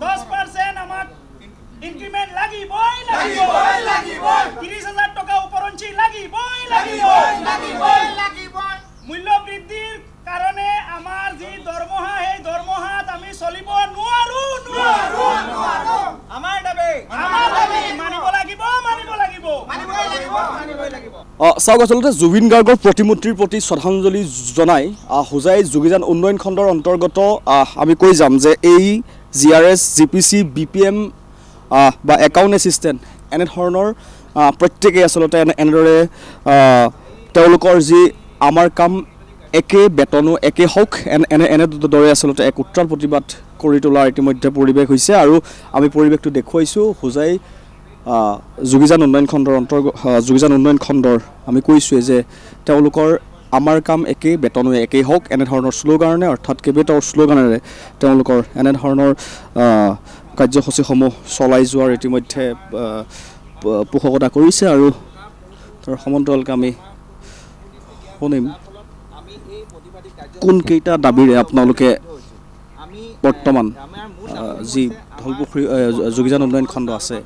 10% আমাক ইনক্রিমেন্ট লাগিবই 30,000 টাকা উপরঞ্চি লাগিবই মূল্য বৃদ্ধির কারণে আমার যে দরমহা এই দরমহাত আমি চলিব নোৱাৰো আমাৰ দাবী মানিব লাগিব চাওক আচলতে জুবিন গাৰ্গৰ প্ৰতিমূৰ্তিৰ প্ৰতি শ্ৰদ্ধাঞ্জলি জনাই হোজাই যোগীযান উন্নয়ন খণ্ডৰ অন্তৰ্গত আমি কৈ যাম যে এই GRS GPC BPM বা একাউণ্ট এছিষ্টেণ্ট এনেধৰণৰ প্ৰত্যেকেই আচলতে এনেদৰে তেওঁলোকৰ যি আমাৰ কাম একে বেতনো একে হওক এনেদৰে আচলতে এক উত্তৰ প্ৰতিবাদ কৰি তোলাৰ ইতিমধ্যে পৰিৱেশ হৈছে আৰু আমি পৰিৱেশটো দেখুৱাইছোঁ হোজাই যোগীযান উন্নয়ন খণ্ডৰ আমি কৈছোঁৱে যে তেওঁলোকৰ আমাৰ কাম একে বেতনো একেই হওক এনেধৰণৰ শ্লোগানেৰে অৰ্থাৎ কেইবাটাও শ্লোগানেৰে তেওঁলোকৰ এনেধৰণৰ কাৰ্যসূচীসমূহ চলাই যোৱাৰ ইতিমধ্যে পোষকতা কৰিছে আৰু তাৰ সমান্তৰালকৈ আমি শুনিম কোনকেইটা দাবীৰে আপোনালোকে বৰ্তমান যি ধলপুখুৰী যোগীযান উন্নয়ন খণ্ড আছে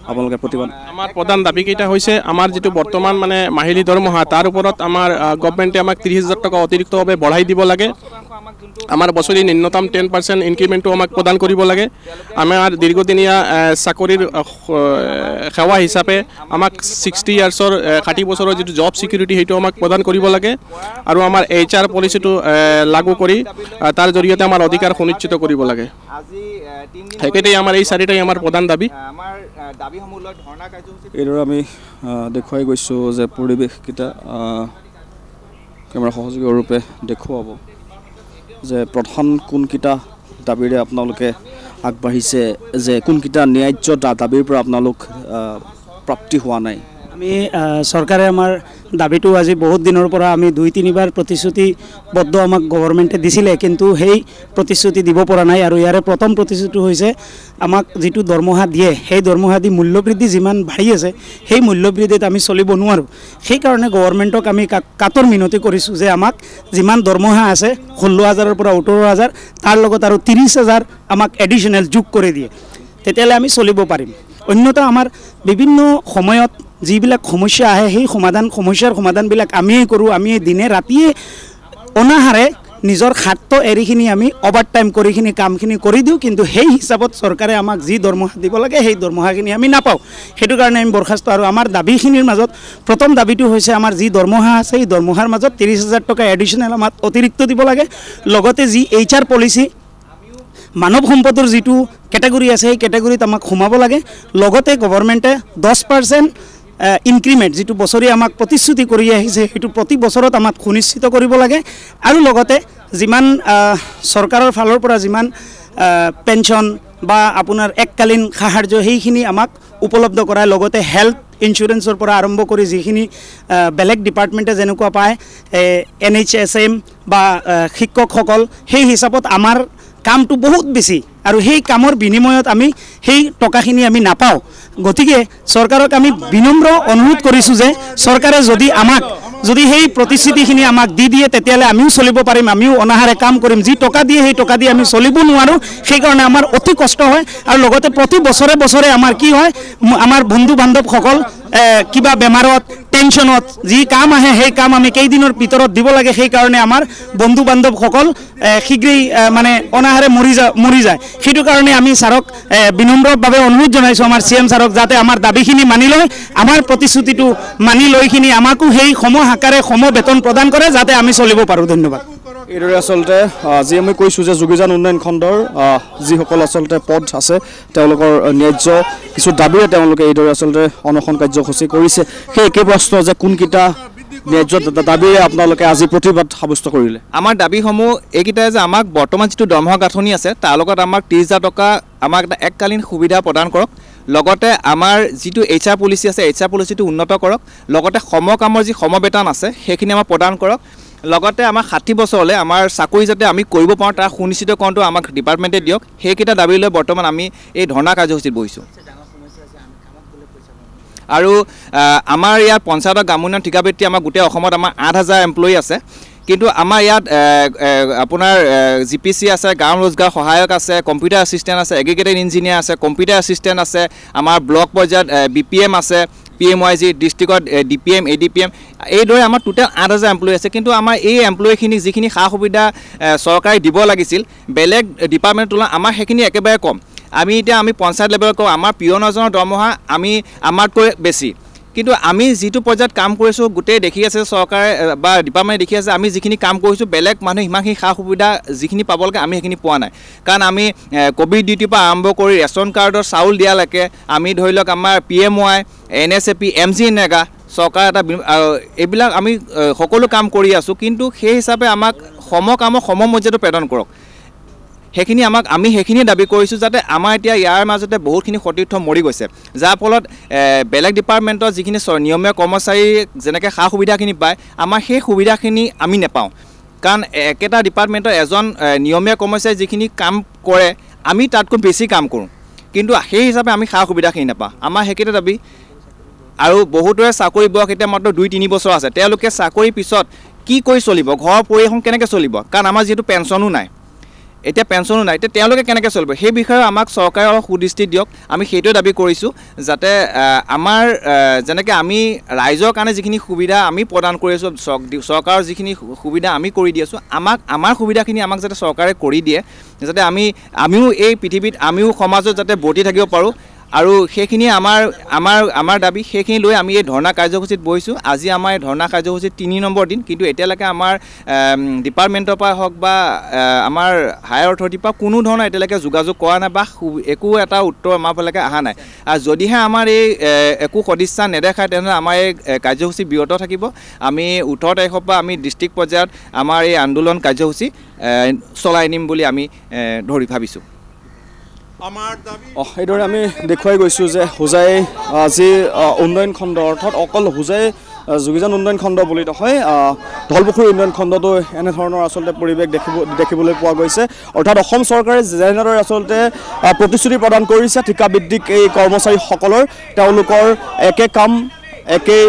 আপোনালোকে প্ৰতিবাদ আমাৰ প্ৰধান দাবীকেইটা হৈছে আমাৰ যিটো বৰ্তমান মানে মাহিলী দৰমহা তাৰ ওপৰত আমাৰ গভৰ্ণমেণ্টে আমাক 30,000 টকা অতিৰিক্তভাৱে বঢ়াই দিব লাগে আমাৰ বছৰি ন্যূনতম 10% ইনক্ৰিমেণ্টটো আমাক প্ৰদান কৰিব লাগে আমাৰ দীৰ্ঘদিনীয়া চাকৰিৰ সেৱা হিচাপে আমাক 60 ইয়াৰ্ছৰ 60 বছৰৰ যিটো জব সিকিউৰিটি সেইটো আমাক প্ৰদান কৰিব লাগে আৰু আমাৰ HR পলিচিটো লাগু কৰি তাৰ জৰিয়তে আমাৰ অধিকাৰ সুনিশ্চিত কৰিব লাগে সেইকেইটাই আমাৰ এই চাৰিটাই আমাৰ প্ৰধান দাবী এইদৰে আমি দেখুৱাই গৈছোঁ যে পৰিৱেশকেইটা কেমেৰা সহযোগী ৰূপে দেখুৱাব যে প্ৰধান কোনকেইটা দাবীৰে আপোনালোকে আগবাঢ়িছে যে কোনকেইটা ন্যায্য দাবীৰ পৰা আপোনালোক প্ৰাপ্তি হোৱা নাই আমি চৰকাৰে আমাৰ দাবীটো আজি বহুত দিনৰ পৰা আমি 2-3 বাৰ প্ৰতিশ্ৰুতিবদ্ধ আমাক গভৰ্ণমেণ্টে দিছিলে কিন্তু সেই প্ৰতিশ্ৰুতি দিব পৰা নাই আৰু ইয়াৰে প্ৰথম প্ৰতিশ্ৰুতি হৈছে আমাক যিটো দৰমহা দিয়ে সেই দৰমহা দি মূল্যবৃদ্ধি যিমান বাঢ়ি আছে সেই মূল্যবৃদ্ধিত আমি চলিব নোৱাৰোঁ সেইকাৰণে গভৰ্ণমেণ্টক আমি কাতৰ মিনতি কৰিছোঁ যে আমাক যিমান দৰমহা আছে 16,000ৰ পৰা 18,000 তাৰ লগত আৰু 30,000 আমাক এডিশ্যনেল যোগ কৰি দিয়ে তেতিয়াহ'লে আমি চলিব পাৰিম অন্যথা আমাৰ বিভিন্ন সময়ত যিবিলাক সমস্যা আহে সেই সমস্যাৰ সমাধানবিলাক আমিয়ে কৰোঁ আমি দিনে ৰাতিয়ে অনাহাৰে নিজৰ খাদ্য এৰিখিনি আমি অভাৰ টাইম কৰিখিনি কামখিনি কৰি দিওঁ কিন্তু সেই হিচাপত চৰকাৰে আমাক যি দৰমহা দিব লাগে সেই দৰমহাখিনি আমি নাপাওঁ সেইটো কাৰণে আমি বৰখাস্ত আৰু আমাৰ দাবীখিনিৰ মাজত প্ৰথম দাবীটো হৈছে আমাৰ যি দৰমহা আছে সেই দৰমহাৰ মাজত 30,000 টকা এডিশ্যনেল আমাক অতিৰিক্ত দিব লাগে লগতে যি HR পলিচি মানৱ সম্পদৰ যিটো কেটেগৰী আছে সেই কেটেগৰীত আমাক সোমাব লাগে লগতে গভৰ্ণমেণ্টে 10% ইনক্ৰিমেণ্ট যিটো বছৰি আমাক প্ৰতিশ্ৰুতি কৰি আহিছে সেইটো প্ৰতি বছৰত আমাক সুনিশ্চিত কৰিব লাগে আৰু লগতে যিমান চৰকাৰৰ ফালৰ পৰা যিমান পেঞ্চন বা আপোনাৰ এককালীন সাহায্য সেইখিনি আমাক উপলব্ধ কৰায় লগতে হেল্থ ইঞ্চুৰেঞ্চৰ পৰা আৰম্ভ কৰি যিখিনি বেলেগ ডিপাৰ্টমেণ্টে যেনেকুৱা পায় NHSM বা শিক্ষকসকল সেই হিচাপত আমাৰ কামটো বহুত বেছি আৰু সেই কামৰ বিনিময়ত আমি সেই টকাখিনি আমি নাপাওঁ গতিকে চৰকাৰক আমি বিনম্ৰ অনুৰোধ কৰিছোঁ যে চৰকাৰে যদি সেই প্ৰতিশ্ৰুতিখিনি আমাক দি দিয়ে তেতিয়াহ'লে আমিও চলিব পাৰিম আমিও অনাহাৰে কাম কৰিম যি টকা দিয়ে সেই টকা দি আমি চলিব নোৱাৰোঁ সেইকাৰণে আমাৰ অতি কষ্ট হয় আৰু লগতে প্ৰতি বছৰে আমাৰ কি হয় আমাৰ বন্ধু বান্ধৱসকল কিবা বেমাৰত টেনশ্যনত যি কাম আহে সেই কাম আমি কেইদিনৰ ভিতৰত দিব লাগে সেইকাৰণে আমাৰ বন্ধু বান্ধৱসকল শীঘ্ৰেই মানে অনাহাৰে মৰি যায় সেইটো কাৰণে আমি ছাৰক বিনম্ৰভাৱে অনুৰোধ জনাইছোঁ আমাৰ CM ছাৰক যাতে আমাৰ দাবীখিনি মানি লয় আমাৰ প্ৰতিশ্ৰুতিটো মানি লৈখিনি আমাকো সেই আকাৰে বেতন প্ৰদান কৰে যাতে আমি চলিব পাৰোঁ ধন্যবাদ এইদৰে আচলতে যি আমি কৈছোঁ যে যোগীযান উন্নয়ন খণ্ডৰ যিসকল আচলতে পদ আছে তেওঁলোকৰ ন্যায্য কিছু দাবীৰে তেওঁলোকে এইদৰে আচলতে অনশন কাৰ্যসূচী কৰিছে সেই একে প্ৰশ্ন যে কোনকেইটা ন্যায্য দাবীৰে আপোনালোকে আজি প্ৰতিবাদ সাব্যস্ত কৰিলে আমাৰ দাবীসমূহ এইকেইটাই যে আমাক বৰ্তমান যিটো দৰমহা গাঁথনি আছে তাৰ লগত আমাক 30,000 টকা আমাক এটা এককালীন সুবিধা প্ৰদান কৰক লগতে আমাৰ যিটো HR পলিচি আছে HR পলিচিটো উন্নত কৰক লগতে সমকামৰ যি সমবেতন আছে সেইখিনি আমাক প্ৰদান কৰক লগতে আমাৰ 60 বছৰলৈ আমাৰ চাকৰি যাতে আমি কৰিব পাৰোঁ তাৰ সুনিশ্চিত কৰাটো আমাক ডিপাৰ্টমেণ্টে দিয়ক সেইকেইটা দাবী লৈ বৰ্তমান আমি এই ধৰ্ণা কাৰ্যসূচীত বহিছোঁ আৰু আমাৰ ইয়াৰ পঞ্চায়তৰ গ্ৰামোন্নয়ন ঠিকাবৃত্তি আমাৰ গোটেই অসমত আমাৰ 8,000 এমপ্লয়ী আছে কিন্তু আমাৰ ইয়াত আপোনাৰ GPC আছে, গাঁও ৰোজগাৰ সহায়ক আছে, কম্পিউটাৰ এছিষ্টেণ্ট আছে, এগ্ৰিগেটেড ইঞ্জিনিয়াৰ আছে, কম্পিউটাৰ এছিষ্টেণ্ট আছে, আমাৰ ব্লক পৰ্যায়ত BPM আছে, PMYG ডিষ্ট্ৰিক্টত DPM ADPM এইদৰে আমাৰ টোটেল 8,000 এমপ্লয়ী আছে। কিন্তু আমাৰ এই এমপ্লয়ীখিনি যিখিনি সা সুবিধা চৰকাৰে দিব লাগিছিল বেলেগ ডিপাৰ্টমেণ্ট তুলনাত আমাৰ সেইখিনি একেবাৰে কম। আমি পঞ্চায়ত লেভেলত কওঁ আমাৰ পিয়নজনৰ দৰমহা আমাতকৈ বেছি, কিন্তু আমি যিটো পৰ্যায়ত কাম কৰিছোঁ গোটেই দেখি আছে চৰকাৰে বা ডিপাৰ্টমেণ্টে দেখি আছে আমি যিখিনি কাম কৰিছোঁ বেলেগ মানুহে সিমানখিনি সা সুবিধা যিখিনি পাব লাগে আমি সেইখিনি পোৱা নাই। কাৰণ আমি ক'ভিড ডিউটিৰ পৰা আৰম্ভ কৰি ৰেচন কাৰ্ডৰ চাউল দিয়ালৈকে আমি ধৰি লওক আমাৰ PMY NSAP MGNREGA চৰকাৰ এটা এইবিলাক আমি সকলো কাম কৰি আছোঁ, কিন্তু সেই হিচাপে আমাক কামৰ মৰ্যাদাটো প্ৰদান কৰক। সেইখিনি আমি সেইখিনিয়ে দাবী কৰিছোঁ যাতে আমাৰ এতিয়া ইয়াৰ মাজতে বহুতখিনি সতীৰ্থ মৰি গৈছে, যাৰ ফলত বেলেগ ডিপাৰ্টমেণ্টৰ যিখিনি নিয়মীয়া কৰ্মচাৰী যেনেকৈ সা সুবিধাখিনি পায় আমাৰ সেই সুবিধাখিনি আমি নাপাওঁ। কাৰণ একেটা ডিপাৰ্টমেণ্টৰ এজন নিয়মীয়া কৰ্মচাৰী যিখিনি কাম কৰে আমি তাতকৈ বেছি কাম কৰোঁ, কিন্তু সেই হিচাপে আমি সা সুবিধাখিনি নাপাওঁ। আমাৰ সেইকেইটা দাবী। আৰু বহুতৰে চাকৰি বয়স এতিয়া মাত্ৰ 2-3 বছৰ আছে, তেওঁলোকে চাকৰিৰ পিছত কি কৰি চলিব, ঘৰৰ পৰিয়ালখন কেনেকৈ চলিব? কাৰণ আমাৰ যিহেতু পেঞ্চনো নাই, এতিয়া পেঞ্চনো নাই, এতিয়া তেওঁলোকে কেনেকৈ চলিব সেই বিষয়ে আমাক চৰকাৰে অলপ সুদৃষ্টি দিয়ক। আমি সেইটোৱে দাবী কৰিছোঁ যাতে আমাৰ যেনেকৈ আমি ৰাইজৰ কাৰণে যিখিনি সুবিধা আমি প্ৰদান কৰি আছোঁ, চৰকাৰৰ যিখিনি সুবিধা আমি কৰি দি আছোঁ আমাৰ সুবিধাখিনি আমাক যাতে চৰকাৰে কৰি দিয়ে, যাতে আমিও এই পৃথিৱীত আমিও সমাজত যাতে বৰ্তি থাকিব পাৰোঁ। আৰু সেইখিনি আমাৰ দাবী, সেইখিনি লৈ আমি এই ধৰ্ণা কাৰ্যসূচীত বহিছোঁ। আজি আমাৰ এই ধৰ্ণা কাৰ্যসূচীত 3 নম্বৰ দিন, কিন্তু এতিয়ালৈকে আমাৰ ডিপাৰ্টমেণ্টৰ পৰা হওক বা আমাৰ হায়াৰ অথৰিটিৰ পৰা কোনো ধৰণৰ এতিয়ালৈকে যোগাযোগ কৰা নাই বা একো এটা উত্তৰ আমাৰ ফালেকে অহা নাই। আৰু যদিহে আমাৰ এই একো সদিচ্ছা নেদেখায় তেনেহ'লে আমাৰ এই কাৰ্যসূচী বিৰত থাকিব। আমি 18 তাৰিখৰ পৰা আমি ডিষ্ট্ৰিক্ট পৰ্যায়ত আমাৰ এই আন্দোলন কাৰ্যসূচী চলাই নিম বুলি আমি ভাবিছোঁ। এইদৰে আমি দেখুৱাই গৈছোঁ যে হোজাই যি উন্নয়ন খণ্ড অৰ্থাৎ অকল হোজাই যোগীজান উন্নয়ন খণ্ড বুলি নহয়, ধলপুখুৰী উন্নয়ন খণ্ডতো এনেধৰণৰ আচলতে পৰিৱেশ দেখিবলৈ পোৱা গৈছে। অৰ্থাৎ অসম চৰকাৰে যেনেদৰে আচলতে প্ৰতিশ্ৰুতি প্ৰদান কৰিছে ঠিকাভিত্তিক এই কৰ্মচাৰীসকলৰ, তেওঁলোকৰ একে কাম একে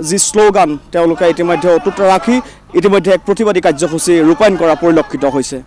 যি শ্লোগান তেওঁলোকে ইতিমধ্যে অটুট ৰাখি ইতিমধ্যে এক প্ৰতিবাদী কাৰ্যসূচী ৰূপায়ণ কৰা পৰিলক্ষিত হৈছে।